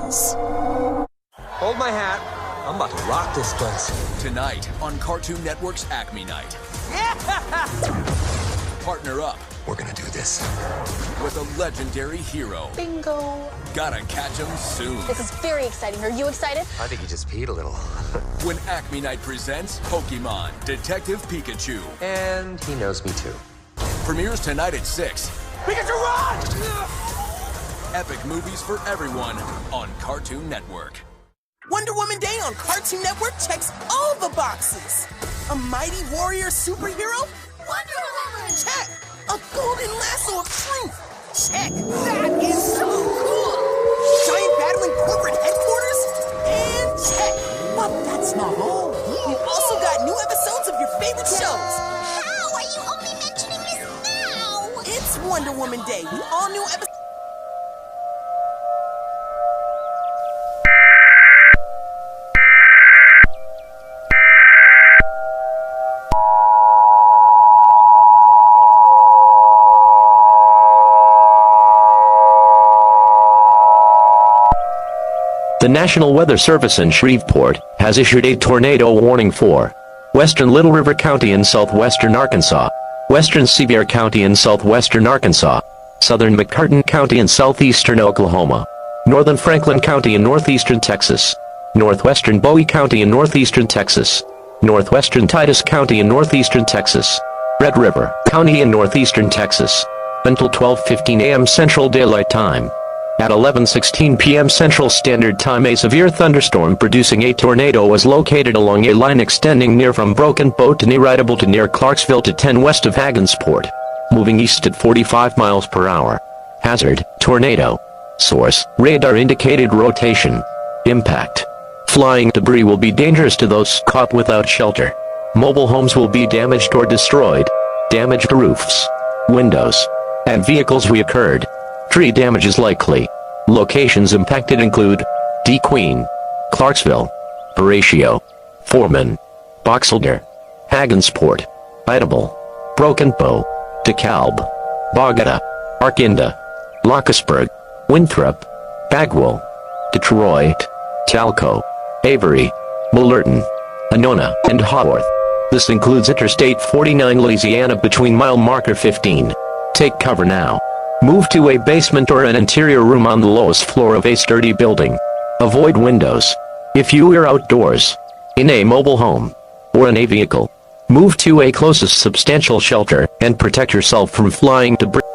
walls. Hold my hat. I'm about to rock this place. Tonight on Cartoon Network's Acme Night. Partner up. We're gonna do this. With a legendary hero. Bingo. Gotta catch him soon. This is very exciting. Are you excited? I think you just peed a little. When Acme Night presents Pokemon Detective Pikachu. And he knows me too. Premieres tonight at 6. Pikachu, run! Epic movies for everyone on Cartoon Network. Wonder Woman Day on Cartoon Network checks all the boxes. A mighty warrior superhero? Wonder Woman! Check! A golden lasso of truth! Check! That is so cool! Giant battling corporate headquarters? And check! But that's not all. We've also got new episodes of your favorite shows. How are you only mentioning this now? It's Wonder Woman Day with all new episodes. The National Weather Service in Shreveport has issued a tornado warning for western Little River County in southwestern Arkansas, western Sevier County in southwestern Arkansas, southern McCartan County in southeastern Oklahoma, northern Franklin County in northeastern Texas, northwestern Bowie County in northeastern Texas, northwestern Titus County in northeastern Texas, Red River County in northeastern Texas, until 12:15 a.m. Central Daylight Time. At 11:16 p.m. Central Standard Time, a severe thunderstorm producing a tornado was located along a line extending near from Broken Bow to Neridable to near Clarksville to 10 west of Hagensport, moving east at 45 miles per hour. Hazard: tornado. Source: radar indicated rotation. Impact: flying debris will be dangerous to those caught without shelter. Mobile homes will be damaged or destroyed. Damaged roofs, windows, and vehicles reoccurred. Tree damage is likely. Locations impacted include D. Queen, Clarksville, Horatio, Foreman, Boxelder, Hagensport, Idable, Broken Bow, DeKalb, Bogota, Arkinda, Lockersburg, Winthrop, Bagwell, Detroit, Talco, Avery, Bullerton, Anona, and Haworth. This includes Interstate 49 Louisiana between mile marker 15. Take cover now. Move to a basement or an interior room on the lowest floor of a sturdy building. Avoid windows. If you are outdoors, in a mobile home, or in a vehicle, move to a closest substantial shelter and protect yourself from flying debris.